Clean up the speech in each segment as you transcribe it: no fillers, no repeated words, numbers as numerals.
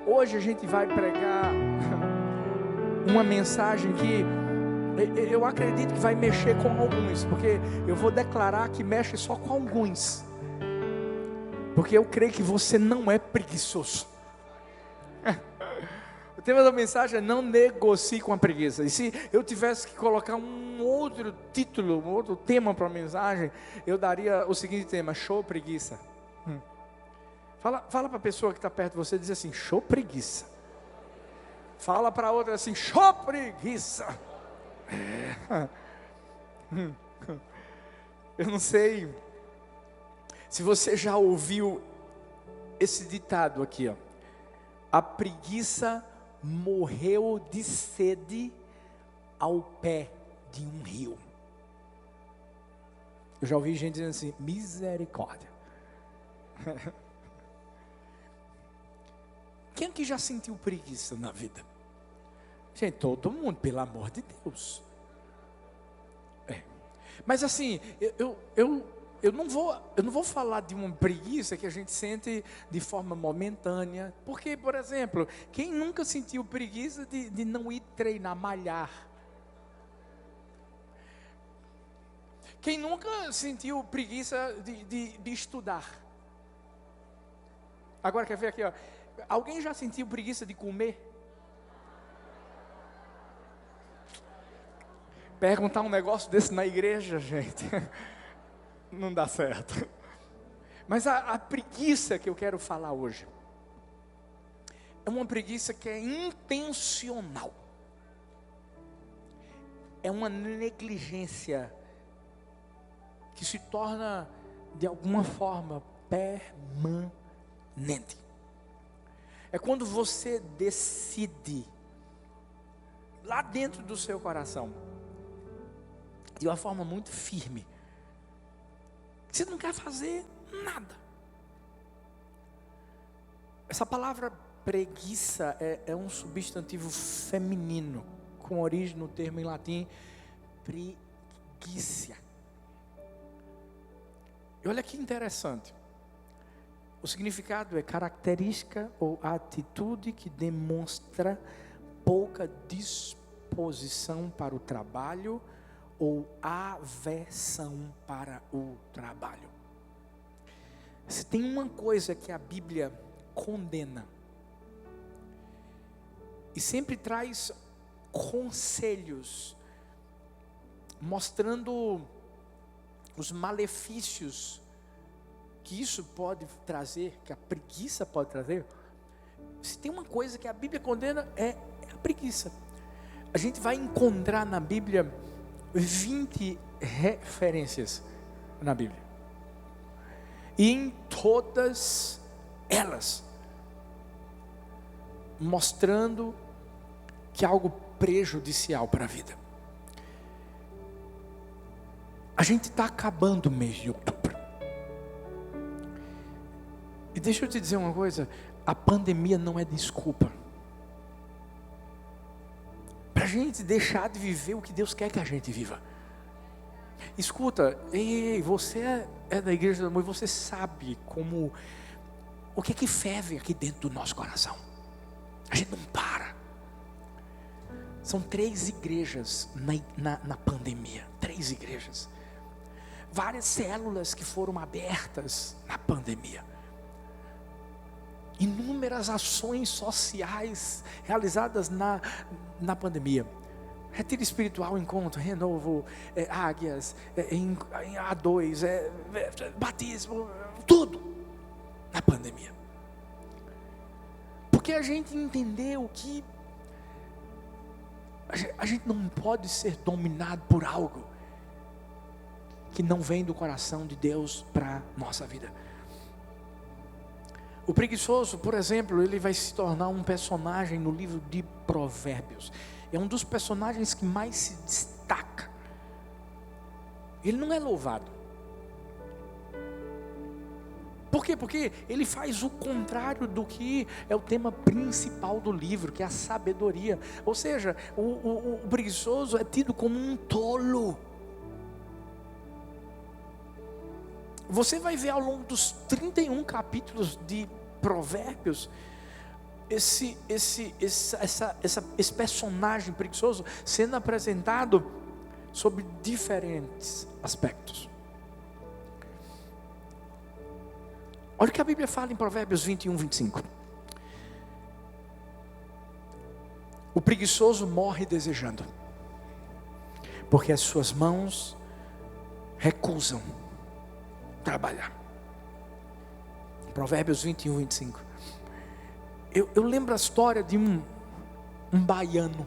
Hoje a gente vai pregar uma mensagem que eu acredito que vai mexer com alguns, porque eu vou declarar que mexe só com alguns, porque eu creio que você não é preguiçoso. O tema da mensagem é: não negocie com a preguiça. E se eu tivesse que colocar um outro título, um outro tema para a mensagem, eu daria o seguinte tema: show preguiça. Fala para a pessoa que está perto de você, diz assim: show preguiça. Fala para a outra assim: show preguiça. Eu não sei se você já ouviu esse ditado aqui, ó: a preguiça morreu de sede ao pé de um rio. Eu já ouvi gente dizendo assim: misericórdia. Quem aqui já sentiu preguiça na vida? Gente, todo mundo, pelo amor de Deus. Mas assim, eu não vou falar de uma preguiça que a gente sente de forma momentânea. Porque, por exemplo, quem nunca sentiu preguiça de não ir treinar, malhar? Quem nunca sentiu preguiça de estudar? Agora quer ver aqui, ó. Alguém já sentiu preguiça de comer? Perguntar um negócio desse na igreja, gente, não dá certo. Mas a preguiça que eu quero falar hoje é uma preguiça que é intencional. É uma negligência que se torna, de alguma forma, permanente. É quando você decide, lá dentro do seu coração, de uma forma muito firme, você não quer fazer nada. Essa palavra preguiça é um substantivo feminino, com origem no termo em latim preguiça. E olha que interessante. O significado é característica ou atitude que demonstra pouca disposição para o trabalho ou aversão para o trabalho. Se tem uma coisa que a Bíblia condena e sempre traz conselhos mostrando os malefícios que isso pode trazer, que a preguiça pode trazer. Se tem uma coisa que a Bíblia condena, é a preguiça. A gente vai encontrar na Bíblia 20 referências na Bíblia, e em todas elas mostrando que é algo prejudicial para a vida. A gente está acabando o mês de outubro, e deixa eu te dizer uma coisa: a pandemia não é desculpa para a gente deixar de viver o que Deus quer que a gente viva. Escuta, você é da igreja do amor, e você sabe como, o que ferve aqui dentro do nosso coração. A gente não para. São 3 igrejas na pandemia, 3 igrejas, várias células que foram abertas na pandemia, inúmeras ações sociais realizadas na pandemia. Retiro espiritual, encontro, renovo, águias, em A2, batismo, tudo na pandemia. Porque a gente entendeu que a gente não pode ser dominado por algo que não vem do coração de Deus para a nossa vida. O preguiçoso, por exemplo, ele vai se tornar um personagem no livro de Provérbios. É um dos personagens que mais se destaca. Ele não é louvado. Por quê? Porque ele faz o contrário do que é o tema principal do livro, que é a sabedoria. Ou seja, o preguiçoso é tido como um tolo. Você vai ver ao longo dos 31 capítulos de Provérbios esse personagem preguiçoso sendo apresentado sobre diferentes aspectos. Olha o que a Bíblia fala em Provérbios 21, 25. O preguiçoso morre desejando, porque as suas mãos recusam trabalhar. Provérbios 21, 25. Eu lembro a história de um baiano.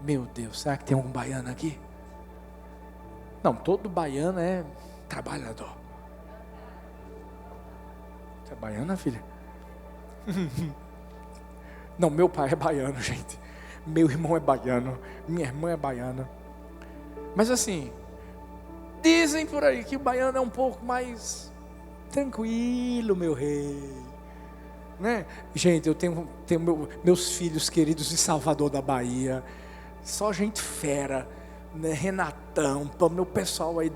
Meu Deus, será que tem algum baiano aqui? Não, todo baiano é trabalhador. Você é baiana, filha? Não, meu pai é baiano, gente. Meu irmão é baiano. Minha irmã é baiana. Mas assim, dizem por aí que o baiano é um pouco mais tranquilo, meu rei, né? Gente, eu tenho meus filhos queridos de Salvador da Bahia. Só gente fera, né? Renatão, meu pessoal aí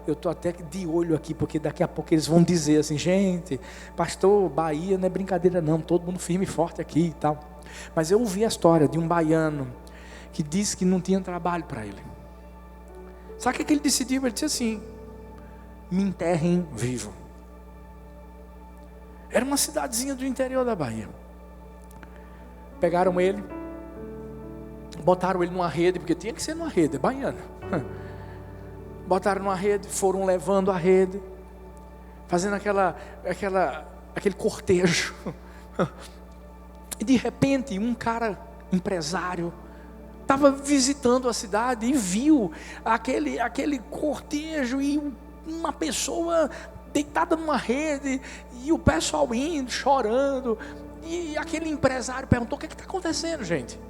eu estou até de olho aqui, porque daqui a pouco eles vão dizer assim: gente, pastor, Bahia não é brincadeira não, todo mundo firme e forte aqui e tal. Mas eu ouvi a história de um baiano que disse que não tinha trabalho para ele. Sabe o que ele decidiu? Ele disse assim: me enterrem vivo. Era uma cidadezinha do interior da Bahia. Pegaram ele, botaram ele numa rede, porque tinha que ser numa rede, é baiano. Botaram numa rede, foram levando a rede, fazendo aquele cortejo. E de repente, um cara empresário estava visitando a cidade e viu aquele cortejo e uma pessoa deitada numa rede e o pessoal indo, chorando. E aquele empresário perguntou: o que está acontecendo, gente?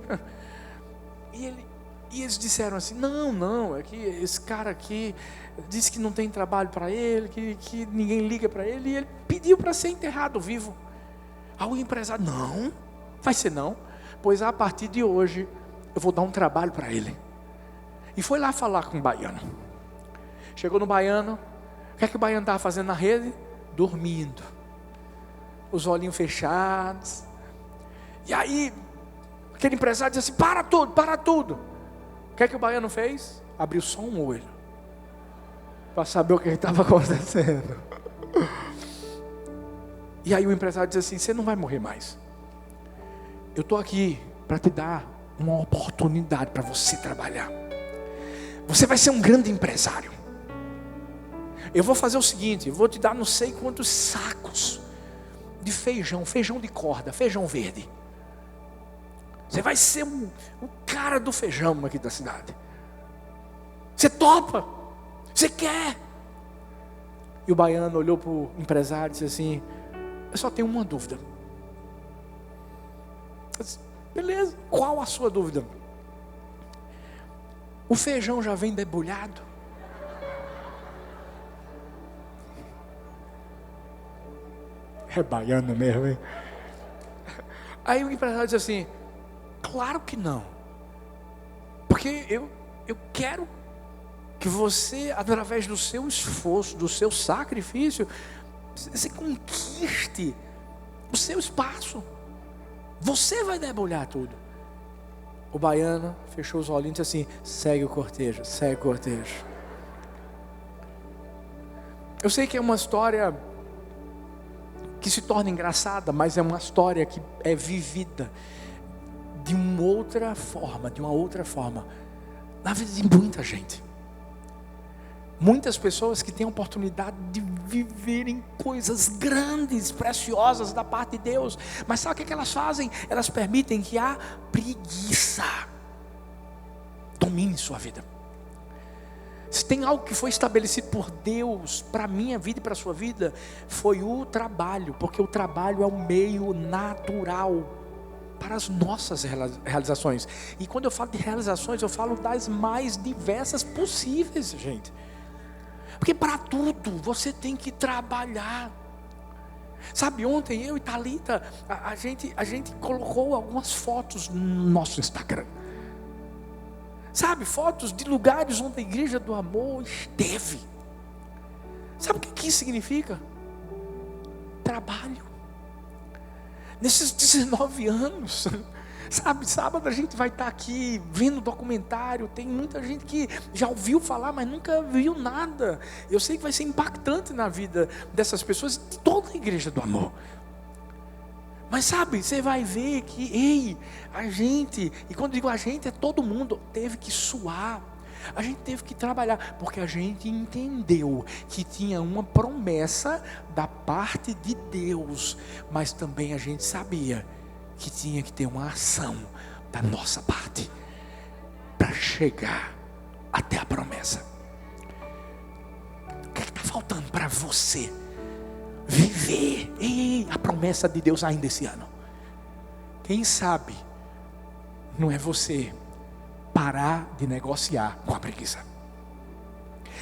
E eles disseram assim: não, é que esse cara aqui disse que não tem trabalho para ele, que ninguém liga para ele, e ele pediu para ser enterrado vivo. Aí o empresário: não, vai ser não, pois a partir de hoje eu vou dar um trabalho para ele. E foi lá falar com o baiano. Chegou no baiano. O que é que o baiano estava fazendo na rede? Dormindo, os olhinhos fechados. E aí aquele empresário disse assim: para tudo. O que é que o baiano fez? Abriu só um olho, para saber o que estava acontecendo. E aí o empresário disse assim: você não vai morrer mais. Eu estou aqui para te dar uma oportunidade para você trabalhar. Você vai ser um grande empresário. Eu vou fazer o seguinte: eu vou te dar não sei quantos sacos de feijão de corda, feijão verde. Você vai ser o cara do feijão aqui da cidade. Você topa? Você quer? E o baiano olhou para o empresário e disse assim: eu só tenho uma dúvida. Eu disse: beleza, qual a sua dúvida? O feijão já vem debulhado? É baiano mesmo, hein? Aí o empresário disse assim: claro que não. Porque eu quero que você, através do seu esforço, do seu sacrifício, você conquiste o seu espaço. Você vai debulhar tudo. O baiano fechou os olhinhos e disse assim: segue o cortejo, segue o cortejo. Eu sei que é uma história que se torna engraçada, mas é uma história que é vivida de uma outra forma, na vida de muita gente. Muitas pessoas que têm a oportunidade de viverem coisas grandes, preciosas da parte de Deus, mas sabe o que elas fazem? Elas permitem que a preguiça domine sua vida. Se tem algo que foi estabelecido por Deus para a minha vida e para a sua vida, foi o trabalho, porque o trabalho é um meio natural para as nossas realizações. E quando eu falo de realizações, eu falo das mais diversas possíveis, gente. Porque para tudo você tem que trabalhar. Sabe, ontem eu e Thalita, a gente colocou algumas fotos no nosso Instagram. Sabe, fotos de lugares onde a Igreja do Amor esteve. Sabe o que isso significa? Trabalho. nesses 19 anos. Sabe, sábado a gente vai estar aqui vendo documentário. Tem muita gente que já ouviu falar, mas nunca viu nada. Eu sei que vai ser impactante na vida dessas pessoas, de toda a igreja do amor. Mas sabe, você vai ver que, a gente, e quando digo a gente, é todo mundo, teve que suar. A gente teve que trabalhar, porque a gente entendeu que tinha uma promessa da parte de Deus, mas também a gente sabia que tinha que ter uma ação da nossa parte para chegar até a promessa. O que está faltando para você viver a promessa de Deus ainda esse ano? Quem sabe não é você parar de negociar com a preguiça,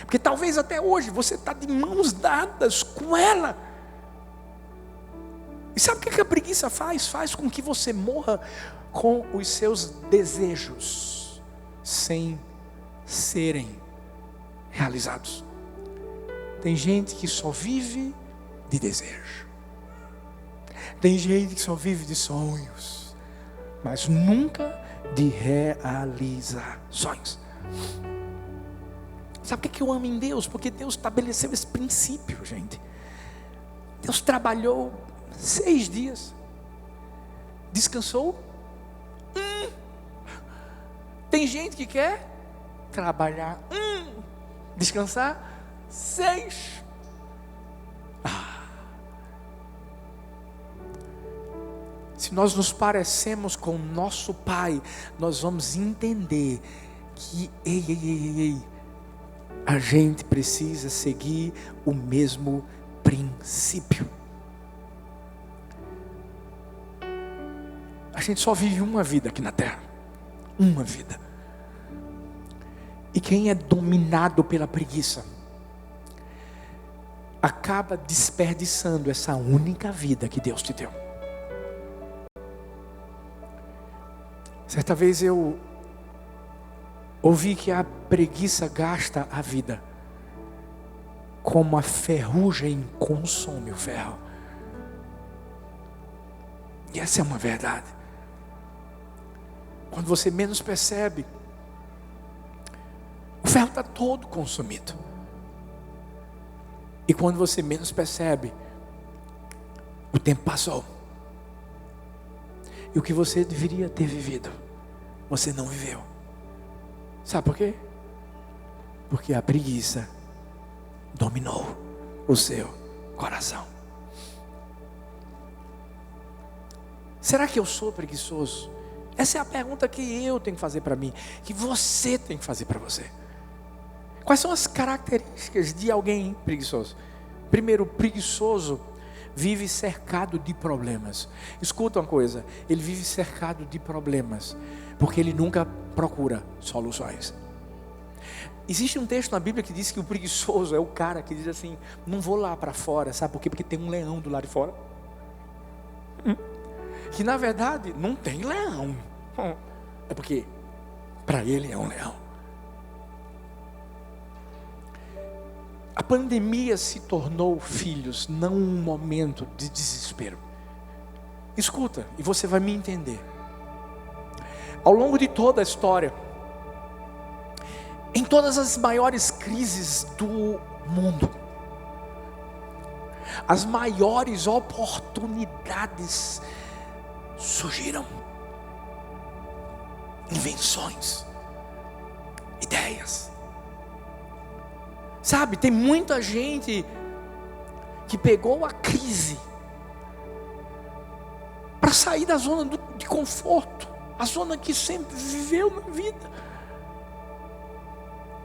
porque talvez até hoje você está de mãos dadas com ela. E sabe o que a preguiça faz? Faz com que você morra com os seus desejos sem serem realizados. Tem gente que só vive de desejo. Tem gente que só vive de sonhos, mas nunca de realizações. Sabe o que eu amo em Deus? Porque Deus estabeleceu esse princípio, gente. Deus trabalhou 6 dias, descansou. Tem gente que quer trabalhar, descansar 6. Se nós nos parecemos com o nosso Pai, nós vamos entender que a gente precisa seguir o mesmo princípio. A gente só vive uma vida aqui na terra, uma vida. E quem é dominado pela preguiça acaba desperdiçando essa única vida que Deus te deu. Certa vez eu ouvi que a preguiça gasta a vida como a ferrugem consome o ferro. E essa é uma verdade. Quando você menos percebe, o ferro está todo consumido. E quando você menos percebe, o tempo passou. E o que você deveria ter vivido, você não viveu. Sabe por quê? Porque a preguiça dominou o seu coração. Será que eu sou preguiçoso? Essa é a pergunta que eu tenho que fazer para mim, que você tem que fazer para você. Quais são as características de alguém preguiçoso? Primeiro, preguiçoso vive cercado de problemas. Escuta uma coisa, ele vive cercado de problemas, porque ele nunca procura soluções. Existe um texto na Bíblia que diz que o preguiçoso é o cara que diz assim: não vou lá para fora, sabe por quê? Porque tem um leão do lado de fora. Que na verdade não tem leão, é porque para ele é um leão. A pandemia se tornou, filhos, não um momento de desespero. Escuta, e você vai me entender. Ao longo de toda a história, em todas as maiores crises do mundo, as maiores oportunidades surgiram. Invenções, ideias. Sabe, tem muita gente que pegou a crise para sair da zona de conforto, a zona que sempre viveu na vida.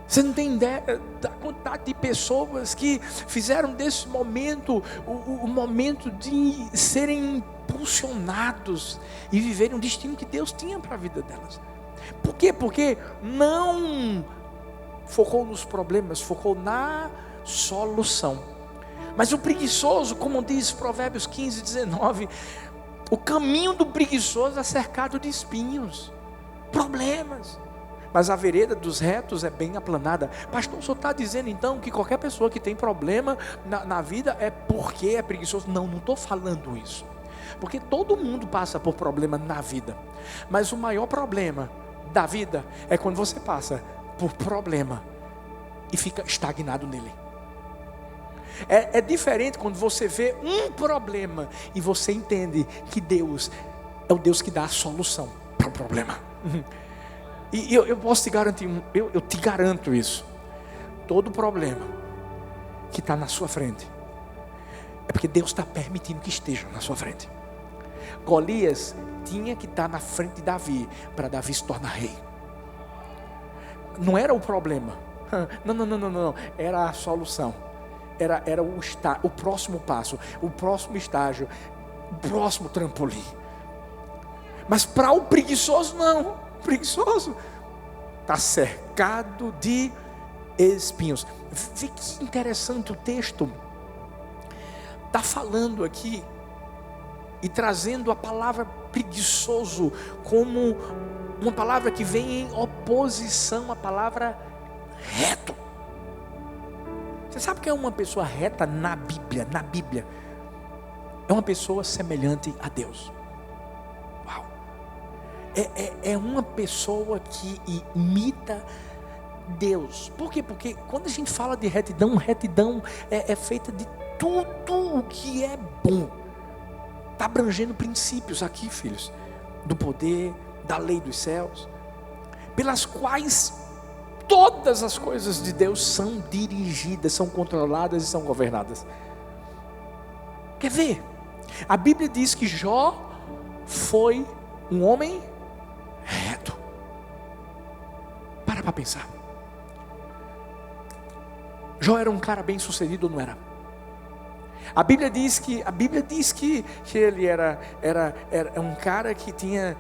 Você não tem ideia da quantidade de pessoas que fizeram desse momento o momento de serem impulsionados e viverem o destino que Deus tinha para a vida delas. Por quê? Porque não focou nos problemas, focou na solução. Mas o preguiçoso, como diz Provérbios 15:19, o caminho do preguiçoso é cercado de espinhos, problemas, mas a vereda dos retos é bem aplanada. Pastor, o senhor está dizendo então que qualquer pessoa que tem problema na vida é porque é preguiçoso? Não estou falando isso. Porque todo mundo passa por problema na vida. Mas o maior problema da vida é quando você passa por problema e fica estagnado nele. É diferente quando você vê um problema e você entende que Deus é o Deus que dá a solução para o problema. E eu posso te garantir, eu te garanto isso. Todo problema que está na sua frente é porque Deus está permitindo que esteja na sua frente. Golias tinha que estar na frente de Davi para Davi se tornar rei. Não era o problema. Não. Era a solução. Era o próximo passo, o próximo estágio, o próximo trampolim. Mas para o preguiçoso não. O preguiçoso está cercado de espinhos. Vê que interessante o texto. Está falando aqui e trazendo a palavra preguiçoso como uma palavra que vem em oposição à palavra reto. Você sabe o que é uma pessoa reta na Bíblia? Na Bíblia é uma pessoa semelhante a Deus. Uau! É uma pessoa que imita Deus. Por quê? Porque quando a gente fala de retidão, retidão é feita de tudo o que é bom. Está abrangendo princípios aqui, filhos, do poder, da lei dos céus, pelas quais todas as coisas de Deus são dirigidas, são controladas e são governadas. Quer ver? A Bíblia diz que Jó foi um homem reto. Para pensar. Jó era um cara bem sucedido ou não era? A Bíblia diz que ele era um cara que tinha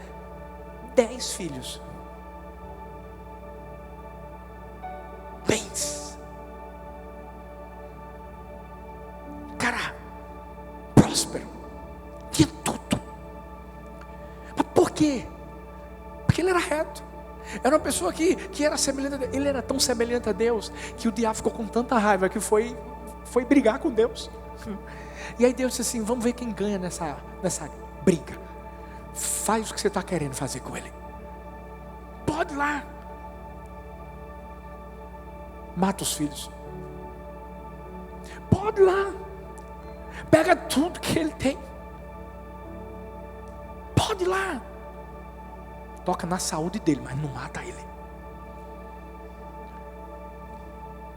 10 filhos. Bens. Cara próspero. Tinha tudo. Mas por quê? Porque ele era reto. Era uma pessoa que era semelhante a Deus. Ele era tão semelhante a Deus que o diabo ficou com tanta raiva que foi brigar com Deus. E aí Deus disse assim: vamos ver quem ganha nessa briga. Faz o que você está querendo fazer com ele. Pode ir lá. Mata os filhos. Pode ir lá. Pega tudo que ele tem. Pode ir lá. Toca na saúde dele, mas não mata ele.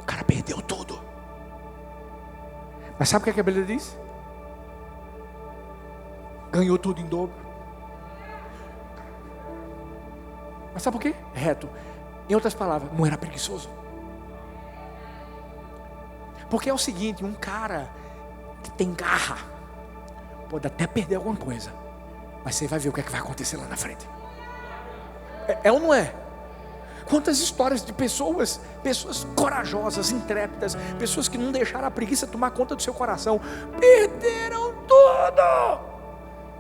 O cara perdeu tudo. Mas sabe o que a Bíblia diz? Ganhou tudo em dobro. Mas sabe por quê? Reto. Em outras palavras, não era preguiçoso. Porque é o seguinte, um cara que tem garra pode até perder alguma coisa, mas você vai ver o que é que vai acontecer lá na frente. É ou não é? Quantas histórias de pessoas corajosas, intrépidas, pessoas que não deixaram a preguiça tomar conta do seu coração, perderam tudo,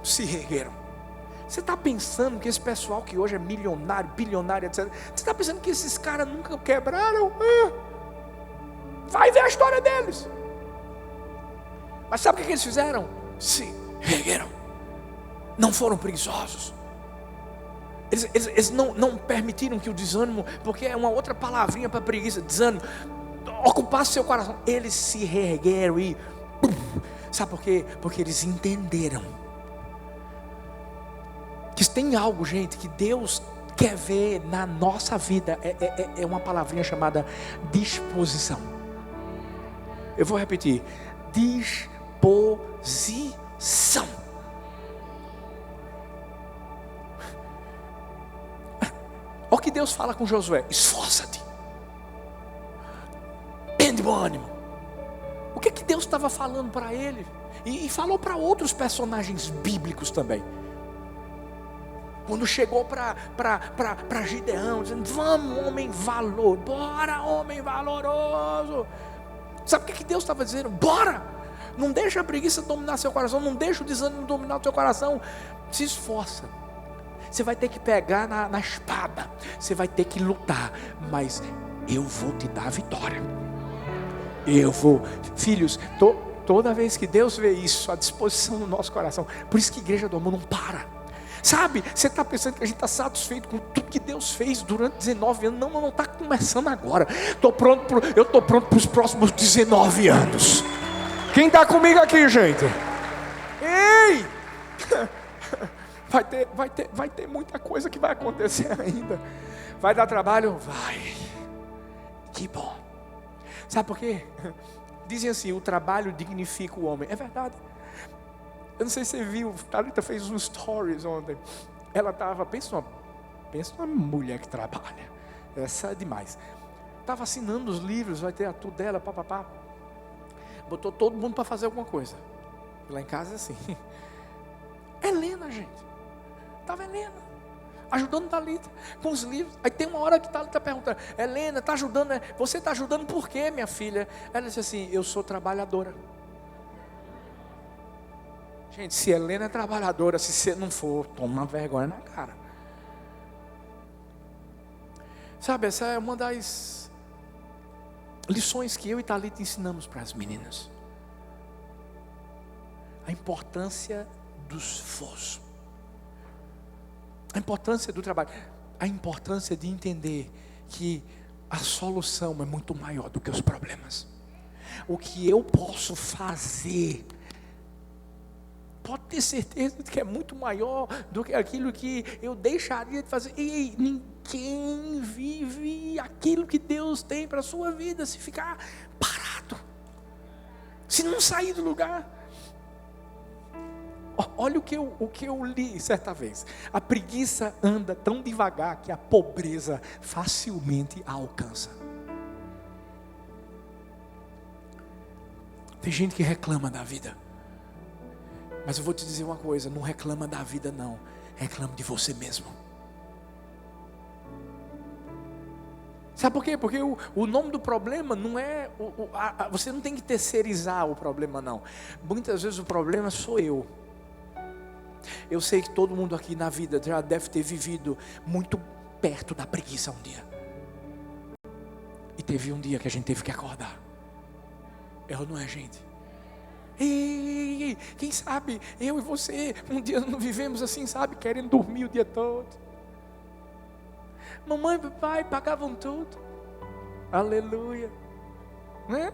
se reergueram. Você está pensando que esse pessoal que hoje é milionário, bilionário, etc., você está pensando que esses caras nunca quebraram? Vai ver a história deles. Mas sabe o que eles fizeram? Se reergueram. Não foram preguiçosos. Eles não permitiram que o desânimo, porque é uma outra palavrinha para preguiça, desânimo, ocupasse seu coração. Eles se reergueram e sabe por quê? Porque eles entenderam que tem algo, gente, que Deus quer ver na nossa vida. É uma palavrinha chamada disposição. Eu vou repetir: disposição. Olha o que Deus fala com Josué: esforça-te, tem de bom ânimo. O que Deus estava falando para ele? E falou para outros personagens bíblicos também. Quando chegou para Gideão, dizendo: vamos, homem valor, bora, homem valoroso. Sabe o que Deus estava dizendo? Bora! Não deixa a preguiça dominar seu coração, não deixa o desânimo dominar o seu coração. Se esforça. Você vai ter que pegar na espada, você vai ter que lutar, mas eu vou te dar a vitória. Eu vou, filhos, Toda vez que Deus vê isso, à disposição do nosso coração. Por isso que a Igreja do Amor não para. Sabe, você está pensando que a gente está satisfeito com tudo que Deus fez durante 19 anos. Não está começando agora. Eu estou pronto para os próximos 19 anos. Quem está comigo aqui, gente? Ei! Vai ter muita coisa que vai acontecer ainda. Vai dar trabalho? Vai. Que bom. Sabe por quê? Dizem assim, o trabalho dignifica o homem. É verdade. Eu não sei se você viu, a Thalita fez um stories ontem. Ela estava, pensa numa mulher que trabalha. Essa é demais. Estava assinando os livros, vai ter a tudo dela, papapá. Botou todo mundo para fazer alguma coisa. Lá em casa é assim. Helena, gente. Estava Helena, ajudando Thalita com os livros. Aí tem uma hora que Thalita pergunta: Helena, está ajudando? Você está ajudando por quê, minha filha? Ela disse assim: eu sou trabalhadora. Gente, se Helena é trabalhadora, se você não for, toma uma vergonha na cara. Sabe, essa é uma das lições que eu e Thalita ensinamos para as meninas. A importância do esforço. A importância do trabalho. A importância de entender que a solução é muito maior do que os problemas. O que eu posso fazer, pode ter certeza de que é muito maior do que aquilo que eu deixaria de fazer. E ninguém vive aquilo que Deus tem para a sua vida se ficar parado, se não sair do lugar. Olha o que eu li certa vez. A preguiça anda tão devagar que a pobreza facilmente a alcança. Tem gente que reclama da vida. Mas eu vou te dizer uma coisa: não reclama da vida não, reclama de você mesmo. Sabe por quê? Porque o nome do problema não é, você não tem que terceirizar o problema não. Muitas vezes o problema sou eu. Eu sei que todo mundo aqui na vida já deve ter vivido muito perto da preguiça um dia. E teve um dia que a gente teve que acordar. É ou não é, gente? Ei, quem sabe eu e você um dia não vivemos assim, sabe, querendo dormir o dia todo. Mamãe e papai pagavam tudo. Aleluia, né?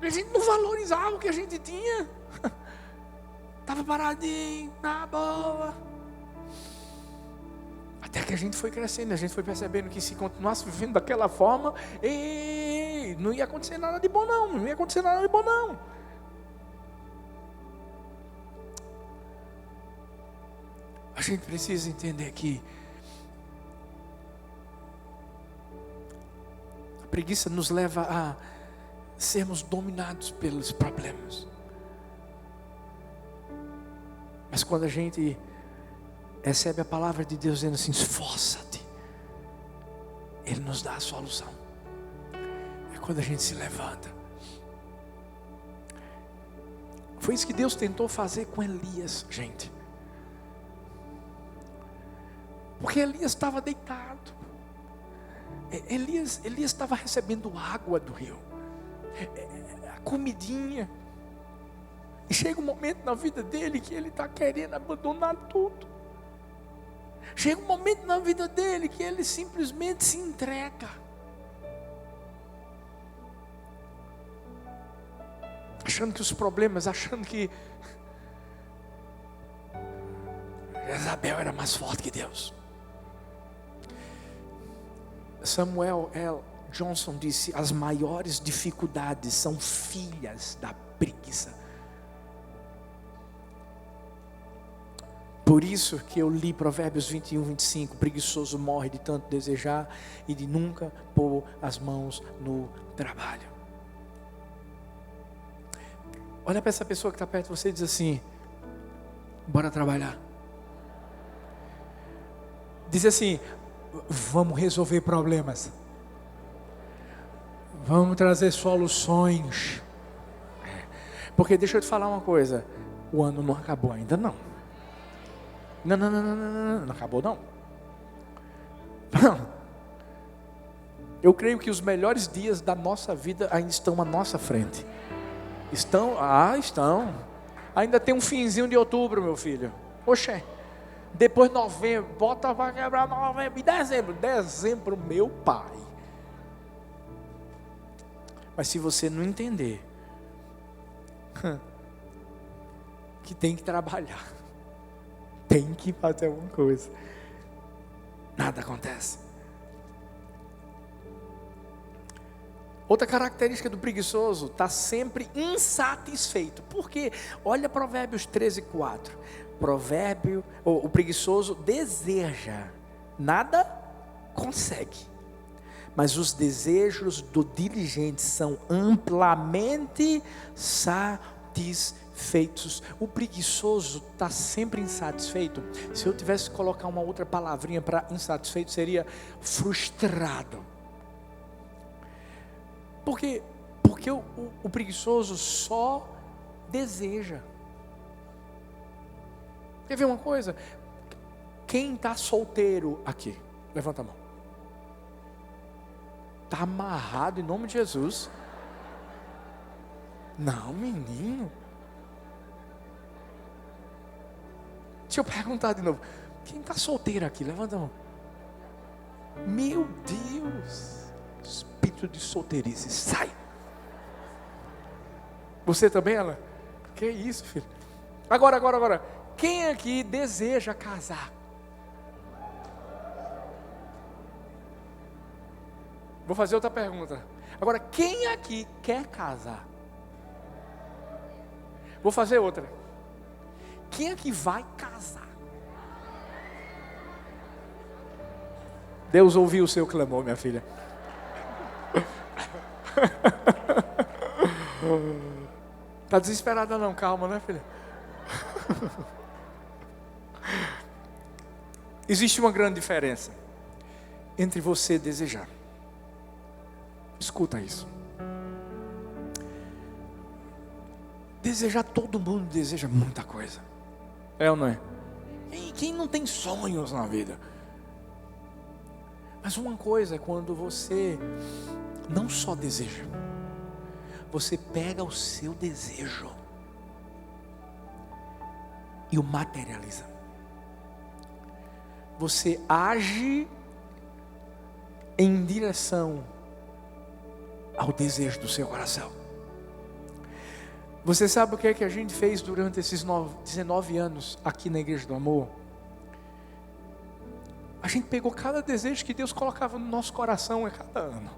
A gente não valorizava o que a gente tinha. Estava paradinho, na boa. Até que a gente foi crescendo, a gente foi percebendo que se continuasse vivendo daquela forma, não ia acontecer nada de bom não, não ia acontecer nada de bom não. A gente precisa entender que a preguiça nos leva a sermos dominados pelos problemas. Mas quando a gente recebe a palavra de Deus dizendo assim: esforça-te, Ele nos dá a solução. É quando a gente se levanta. Foi isso que Deus tentou fazer com Elias, gente. Porque Elias estava deitado. Elias estava recebendo água do rio, a comidinha. E chega um momento na vida dele que ele está querendo abandonar tudo. Chega um momento na vida dele que ele simplesmente se entrega. Achando que os problemas, achando que Jezabel era mais forte que Deus. Samuel L. Johnson disse: as maiores dificuldades são filhas da preguiça. Por isso que eu li Provérbios 21, 25. Preguiçoso morre de tanto desejar e de nunca pôr as mãos no trabalho. Olha para essa pessoa que está perto de você e diz assim: bora trabalhar. Diz assim: vamos resolver problemas. Vamos trazer soluções. Porque deixa eu te falar uma coisa: o ano não acabou ainda não. Não acabou não. Eu creio que os melhores dias da nossa vida ainda estão à nossa frente. Estão? Ah, estão. Ainda tem um finzinho de outubro, meu filho. Oxê. Depois novembro, bota vai quebrar novembro e dezembro. Dezembro, meu pai. Mas se você não entender que tem que trabalhar, tem que fazer alguma coisa, nada acontece. Outra característica do preguiçoso, está sempre insatisfeito. Por quê? Olha Provérbios 13:4. O preguiçoso deseja, nada consegue. Mas os desejos do diligente são amplamente satisfeitos. O preguiçoso está sempre insatisfeito. Se eu tivesse que colocar uma outra palavrinha para insatisfeito, seria frustrado. Porque o preguiçoso só deseja. Quer ver uma coisa? Quem está solteiro aqui? Levanta a mão. Está amarrado em nome de Jesus? Não, menino. Deixa eu perguntar de novo. Quem está solteiro aqui? Levanta a mão. Meu Deus. Espírito de solteirice, sai. Você também, ela? Que isso, filho? Agora. Quem aqui deseja casar? Vou fazer outra pergunta. Agora, quem aqui quer casar? Vou fazer outra. Quem aqui vai casar? Deus ouviu o seu clamor, minha filha. Está desesperada não, calma, né, filha? Existe uma grande diferença entre você desejar. Escuta isso. Desejar, todo mundo deseja muita coisa. É ou não é? Quem não tem sonhos na vida? Mas uma coisa é quando você não só deseja, você pega o seu desejo e o materializa. Você age em direção ao desejo do seu coração. Você sabe o que é que a gente fez durante esses 19 anos aqui na Igreja do Amor? A gente pegou cada desejo que Deus colocava no nosso coração a cada ano.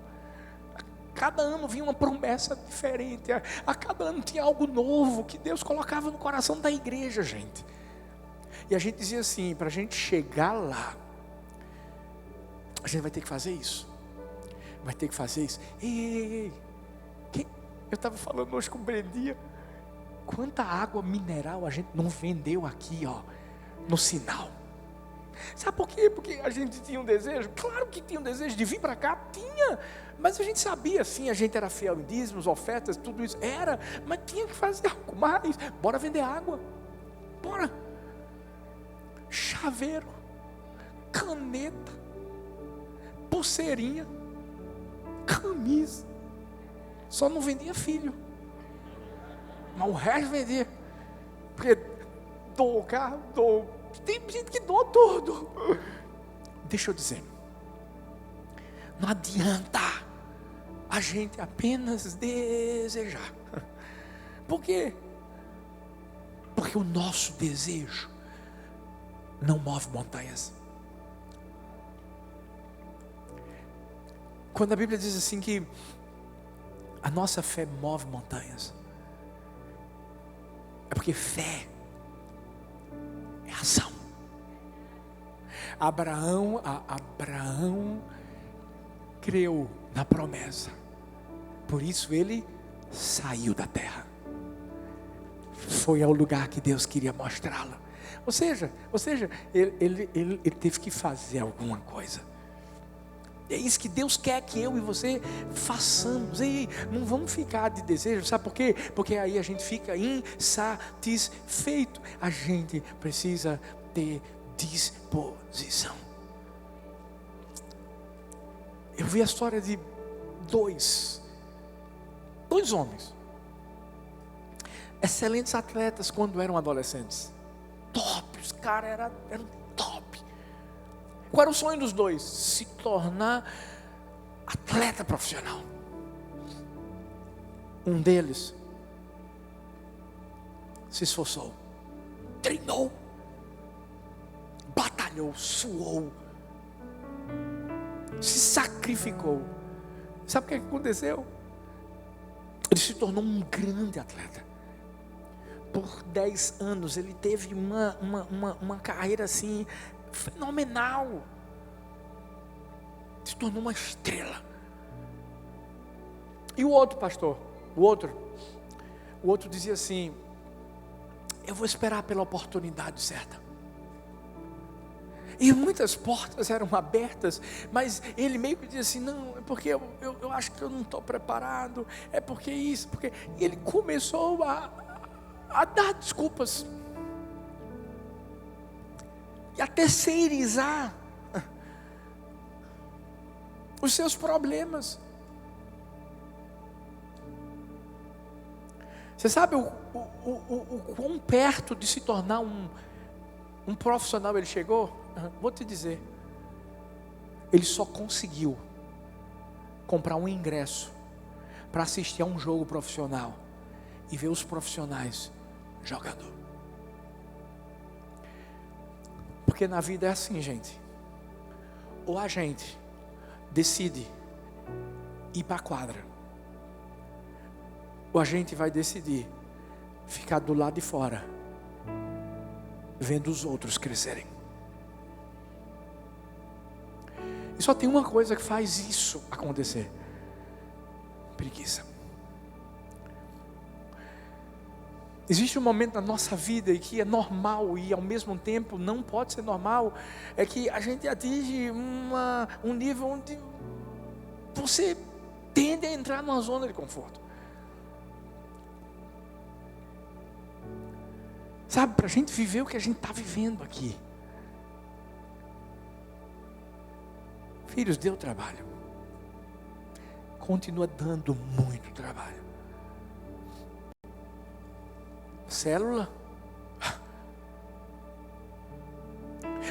Cada ano vinha uma promessa diferente. A cada ano tinha algo novo que Deus colocava no coração da igreja, gente. E a gente dizia assim, para a gente chegar lá, a gente vai ter que fazer isso. Vai ter que fazer isso. Ei. Eu estava falando hoje com o Brendia. Quanta água mineral a gente não vendeu aqui, ó, no sinal. Sabe por quê? Porque a gente tinha um desejo. Claro que tinha um desejo de vir para cá, tinha. Mas a gente sabia, sim, a gente era fiel em dízimos, ofertas, tudo isso. Era, mas tinha que fazer algo mais. Bora vender água. Bora. Chaveiro, caneta, pulseirinha, camisa. Só não vendia filho. Mas o resto vendia. Porque doou o carro, doou. Tem gente que doa tudo. Deixa eu dizer. Não adianta a gente apenas desejar. Por quê? Porque o nosso desejo não move montanhas. Quando a Bíblia diz assim que a nossa fé move montanhas, é porque fé é ação. Abraão creu na promessa, por isso ele saiu da terra, foi ao lugar que Deus queria mostrá-lo. Ou seja, ele teve que fazer alguma coisa. É isso que Deus quer que eu e você façamos. E não vamos ficar de desejo, sabe por quê? Porque aí a gente fica insatisfeito. A gente precisa ter disposição. Eu vi a história de dois homens. excelentes atletas quando eram adolescentes. Top, os caras eram top. Qual era o sonho dos dois? Se tornar atleta profissional. Um deles se esforçou, treinou, batalhou, suou, se sacrificou. Sabe o que aconteceu? Ele se tornou um grande atleta. Por 10 anos ele teve uma carreira assim fenomenal. Se tornou uma estrela. E o outro pastor, o outro dizia assim: eu vou esperar pela oportunidade certa. E muitas portas eram abertas, mas ele meio que dizia assim: não, é porque eu acho que eu não estou preparado, é porque isso, porque... E ele começou a dar desculpas, e a terceirizar os seus problemas. Você sabe o quão perto de se tornar um profissional ele chegou? Vou te dizer. Ele só conseguiu comprar um ingresso para assistir a um jogo profissional e ver os profissionais jogando. Porque na vida é assim, gente. Ou a gente decide ir para a quadra, ou a gente vai decidir ficar do lado de fora, vendo os outros crescerem. E só tem uma coisa que faz isso acontecer: preguiça. Existe um momento na nossa vida em que é normal e ao mesmo tempo não pode ser normal. É que a gente atinge um nível onde você tende a entrar numa zona de conforto. Sabe, para a gente viver o que a gente está vivendo aqui, filhos, deu trabalho. Continua dando muito trabalho. Célula.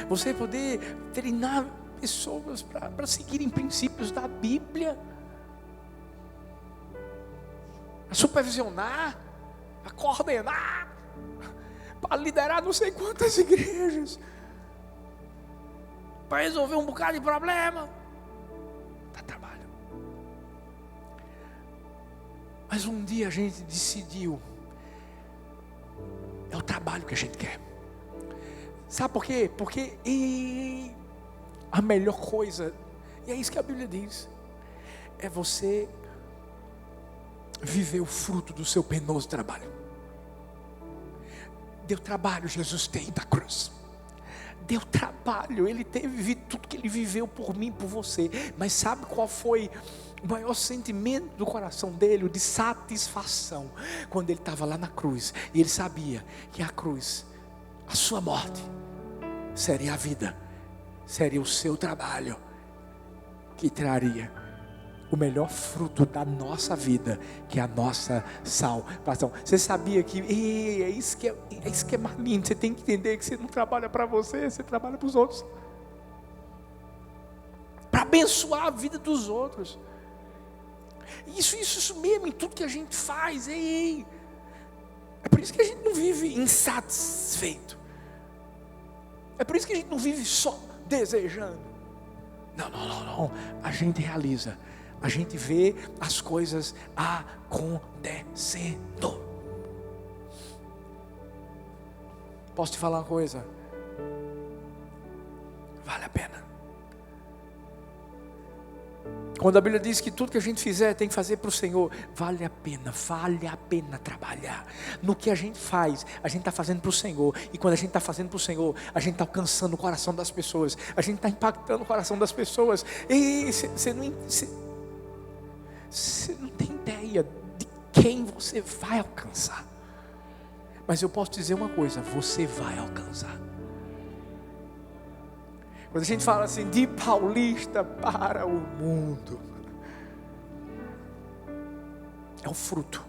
Você poder treinar pessoas para seguirem princípios da Bíblia, a supervisionar, a coordenar, para liderar não sei quantas igrejas, para resolver um bocado de problema. Dá trabalho. Mas um dia a gente decidiu: é o trabalho que a gente quer. Sabe por quê? Porque a melhor coisa, e é isso que a Bíblia diz, é você viver o fruto do seu penoso trabalho. Deu trabalho Jesus tem da cruz. Deu trabalho, ele teve vivido tudo que ele viveu por mim, por você. Mas sabe qual foi o maior sentimento do coração dele? O de satisfação. Quando ele estava lá na cruz, e ele sabia que a cruz, a sua morte, seria a vida, seria o seu trabalho, que traria o melhor fruto da nossa vida, que é a nossa salvação. Você sabia que é isso que é mais lindo? Você tem que entender que você não trabalha para você, você trabalha para os outros, para abençoar a vida dos outros. Isso mesmo, em tudo que a gente faz. É por isso que a gente não vive insatisfeito. É por isso que a gente não vive só desejando. Não. A gente realiza. A gente vê as coisas acontecendo. Posso te falar uma coisa? Vale a pena. Quando a Bíblia diz que tudo que a gente fizer tem que fazer para o Senhor, vale a pena trabalhar. No que a gente faz, a gente está fazendo para o Senhor. E quando a gente está fazendo para o Senhor, a gente está alcançando o coração das pessoas. A gente está impactando o coração das pessoas. E você não tem ideia de quem você vai alcançar. Mas eu posso dizer uma coisa: você vai alcançar. Quando a gente fala assim, de Paulista para o mundo, é o fruto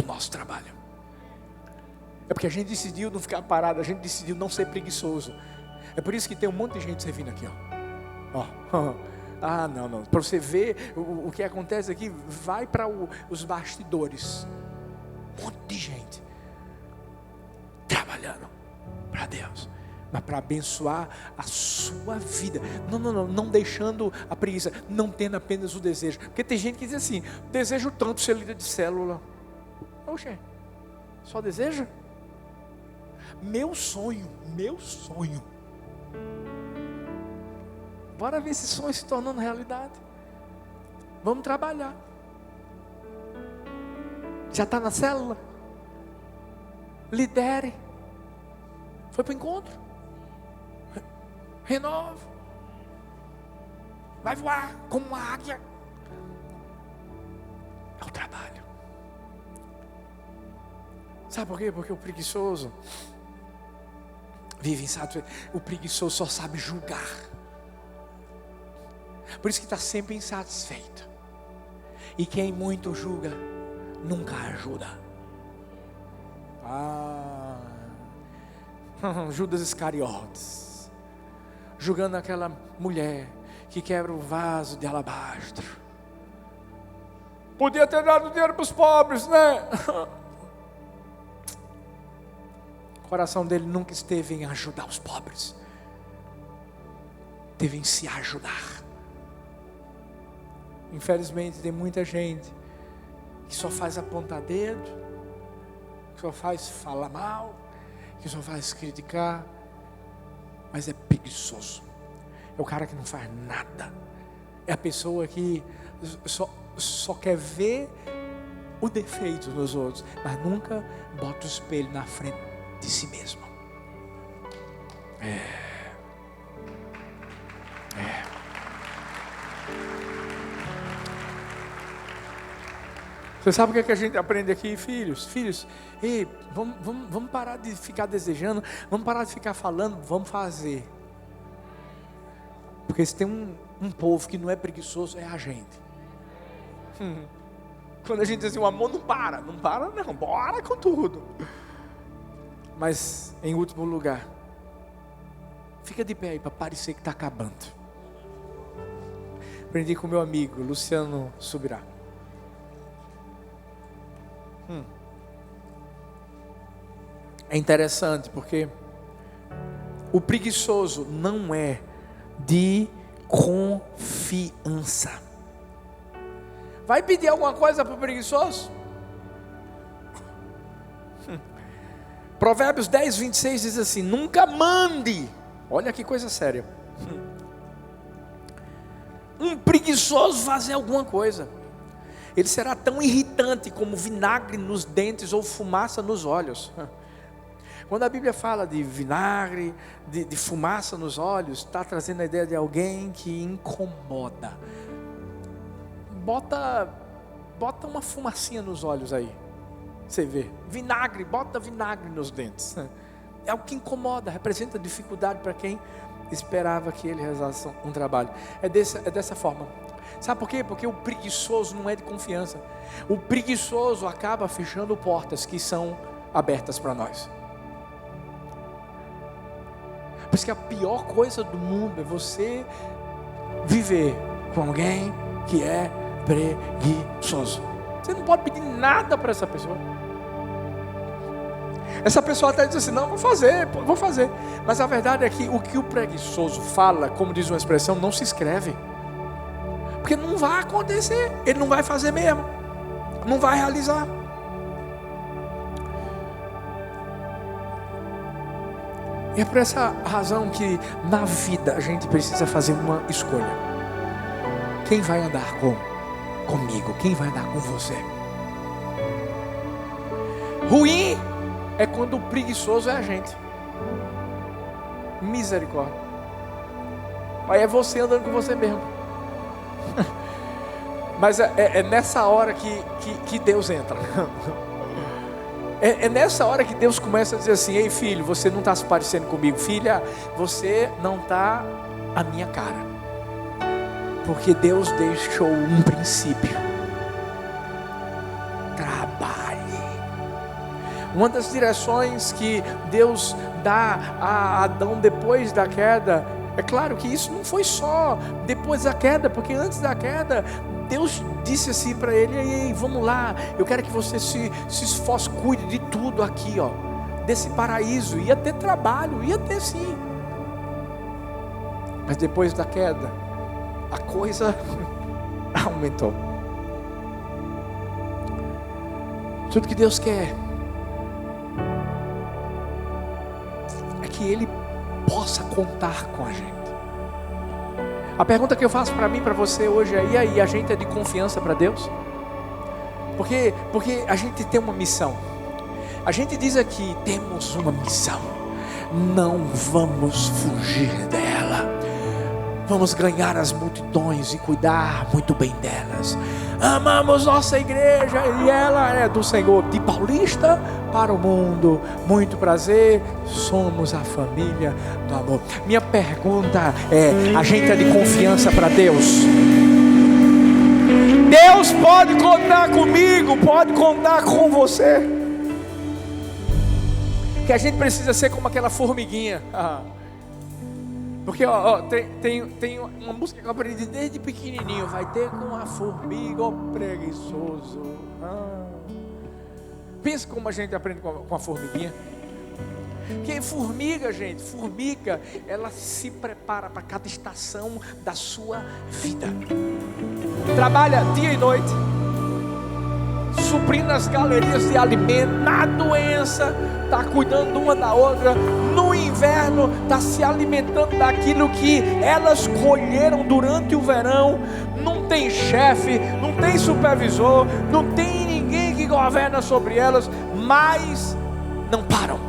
nosso trabalho. É porque a gente decidiu não ficar parado, a gente decidiu não ser preguiçoso. É por isso que tem um monte de gente servindo aqui, ó. Ah, não. Para você ver o que acontece aqui, vai para os bastidores. Um monte de gente trabalhando para Deus, mas para abençoar a sua vida. Não deixando a preguiça, não tendo apenas o desejo. Porque tem gente que diz assim: desejo tanto ser líder de célula. Oxe, só deseja? Meu sonho. Bora ver esse sonho se tornando realidade. Vamos trabalhar. Já está na célula? Lidere. Foi para o encontro. Renova. Vai voar como uma águia. É o trabalho. Sabe por quê? Porque o preguiçoso vive insatisfeito. O preguiçoso só sabe julgar. Por isso que está sempre insatisfeito. E quem muito julga, nunca ajuda. Judas Iscariotes, julgando aquela mulher que quebra o vaso de alabastro. Podia ter dado dinheiro para os pobres, né? O coração dele nunca esteve em ajudar os pobres, teve em se ajudar. Infelizmente tem muita gente que só faz apontar dedo, que só faz falar mal, que só faz criticar, mas é preguiçoso. É o cara que não faz nada. É a pessoa que só quer ver o defeito nos outros, mas nunca bota o espelho na frente de si mesmo. Você sabe o que a gente aprende aqui, filhos? Ei, vamos parar de ficar desejando, vamos parar de ficar falando, vamos fazer. Porque se tem um povo que não é preguiçoso, é a gente. Quando a gente diz assim, o amor não para não, bora com tudo. Mas, em último lugar, fica de pé aí para parecer que está acabando. Aprendi com meu amigo Luciano Subirá. É interessante porque o preguiçoso não é de confiança. Vai pedir alguma coisa para o preguiçoso? Provérbios 10, 26 diz assim: nunca mande, olha que coisa séria, um preguiçoso fazer alguma coisa. Ele será tão irritante como vinagre nos dentes ou fumaça nos olhos. Quando a Bíblia fala de vinagre, de fumaça nos olhos, está trazendo a ideia de alguém que incomoda. Bota uma fumacinha nos olhos aí, você vê, vinagre, bota vinagre nos dentes. É o que incomoda, representa dificuldade para quem esperava que ele realizasse um trabalho. É dessa forma. Sabe por quê? Porque o preguiçoso não é de confiança. O preguiçoso acaba fechando portas que são abertas para nós. Por isso que a pior coisa do mundo é você viver com alguém que é preguiçoso. Você não pode pedir nada para essa pessoa. Essa pessoa até diz assim, não, vou fazer. Mas a verdade é que o que o preguiçoso fala, como diz uma expressão, não se escreve. Porque não vai acontecer, ele não vai fazer mesmo, não vai realizar. E é por essa razão que na vida a gente precisa fazer uma escolha. Quem vai andar comigo? Quem vai andar com você? Ruim é quando o preguiçoso é a gente. Misericórdia. Aí é você andando com você mesmo. Mas é nessa hora que Deus entra. É nessa hora que Deus começa a dizer assim: ei filho, você não está se parecendo comigo. Filha, você não está a minha cara. Porque Deus deixou um princípio. Trabalhe. Uma das direções que Deus dá a Adão depois da queda, é claro que isso não foi só depois da queda, porque antes da queda, Deus disse assim para ele: ei, vamos lá, eu quero que você se esforce, cuide de tudo aqui, ó, desse paraíso. Ia ter trabalho, ia ter sim. Mas depois da queda, a coisa aumentou. Tudo que Deus quer é que Ele possa contar com a gente. A pergunta que eu faço para mim, para você hoje é: e aí, a gente é de confiança para Deus? Porque a gente tem uma missão. A gente diz aqui: temos uma missão, não vamos fugir dela. Vamos ganhar as multidões e cuidar muito bem delas. Amamos nossa igreja e ela é do Senhor. De Paulista para o mundo, muito prazer, somos a família do amor. Minha pergunta é: a gente é de confiança para Deus? Deus pode contar comigo, pode contar com você. Que a gente precisa ser como aquela formiguinha. Porque tem uma música que eu aprendi desde pequenininho: vai ter com a formiga, ó preguiçoso. Pensa como a gente aprende com a formiguinha. Porque formiga, gente, ela se prepara para cada estação da sua vida. Trabalha dia e noite, suprindo as galerias de alimento, na doença, está cuidando uma da outra. No inverno, está se alimentando daquilo que elas colheram durante o verão. Não tem chefe, não tem supervisor, não tem ninguém que governa sobre elas, mas não param.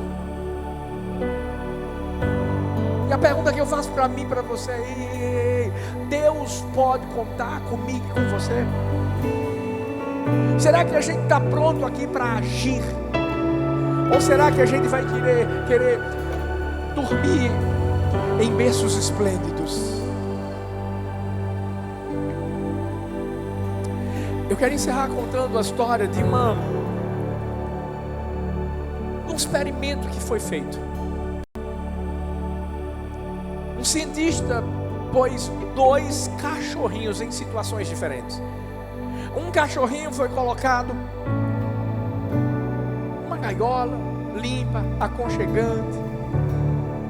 E a pergunta que eu faço para mim, para você é: Deus pode contar comigo e com você? Será que a gente está pronto aqui para agir? Ou será que a gente vai querer dormir em berços esplêndidos? Eu quero encerrar contando a história de um experimento que foi feito. Um cientista pôs 2 cachorrinhos em situações diferentes. Um cachorrinho foi colocado numa gaiola limpa, aconchegante,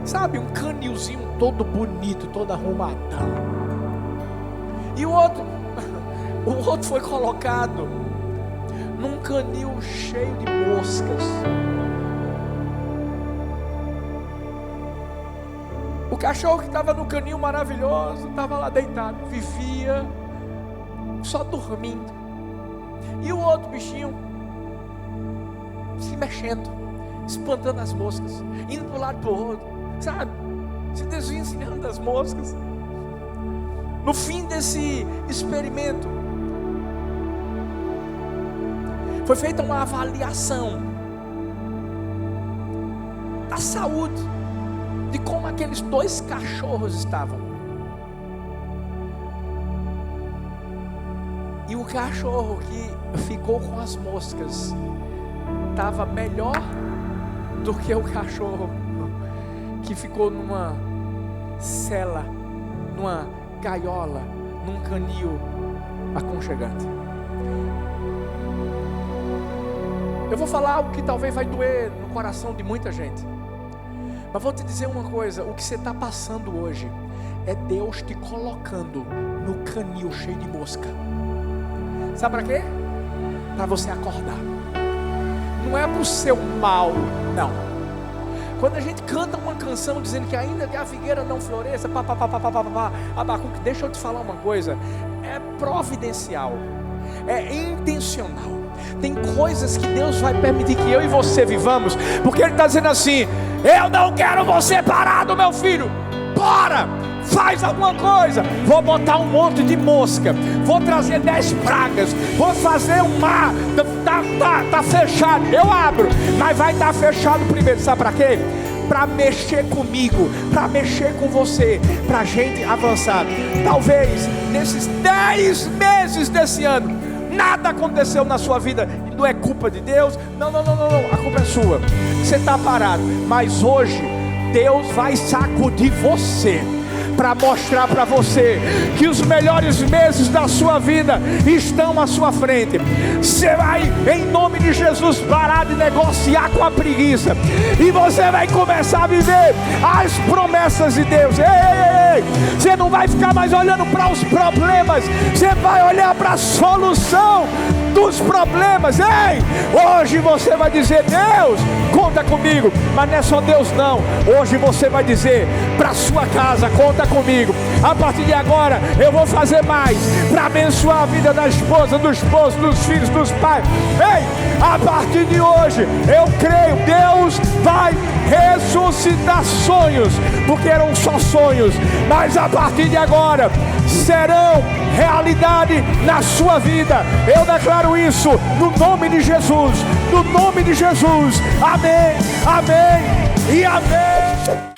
sabe, um canilzinho todo bonito, todo arrumadão. E o outro foi colocado num canil cheio de moscas. O cachorro que estava no canil maravilhoso estava lá deitado, vivia só dormindo. E o outro bichinho se mexendo, espantando as moscas, indo para um lado para o outro, sabe, se desvencilhando das moscas. No fim desse experimento, foi feita uma avaliação da saúde, de como aqueles 2 cachorros estavam. E o cachorro que ficou com as moscas estava melhor do que o cachorro que ficou numa cela, numa gaiola, num canil aconchegante. Eu vou falar algo que talvez vai doer no coração de muita gente, mas vou te dizer uma coisa: o que você está passando hoje é Deus te colocando no canil cheio de mosca. Sabe para quê? Para você acordar. Não é para o seu mal, não. Quando a gente canta uma canção dizendo que ainda que a figueira não floresça, Abacuque, deixa eu te falar uma coisa: é providencial, é intencional. Tem coisas que Deus vai permitir que eu e você vivamos, porque Ele está dizendo assim: eu não quero você parado, meu filho. Bora, faz alguma coisa. Vou botar um monte de mosca, vou trazer 10 pragas, vou fazer um mar. Tá fechado, eu abro, mas vai estar fechado primeiro. Sabe para quê? Para mexer comigo, para mexer com você, para a gente avançar. Talvez nesses 10 meses desse ano, nada aconteceu na sua vida, e não é culpa de Deus, não, a culpa é sua, você está parado. Mas hoje Deus vai sacudir você, para mostrar para você que os melhores meses da sua vida estão à sua frente. Você vai, em nome de Jesus, parar de negociar com a preguiça, e você vai começar a viver as promessas de Deus. Ei, você não vai ficar mais olhando para os problemas, você vai olhar para a solução dos problemas. Ei, hoje você vai dizer: Deus, conta comigo. Mas não é só Deus não, hoje você vai dizer para sua casa: conta comigo. A partir de agora eu vou fazer mais para abençoar a vida da esposa, do esposo, dos filhos, dos pais. Ei, a partir de hoje eu creio, Deus vai ressuscitar sonhos, porque eram só sonhos, mas a partir de agora serão realidade na sua vida. Eu declaro isso no nome de Jesus, no nome de Jesus. Amém, amém e amém.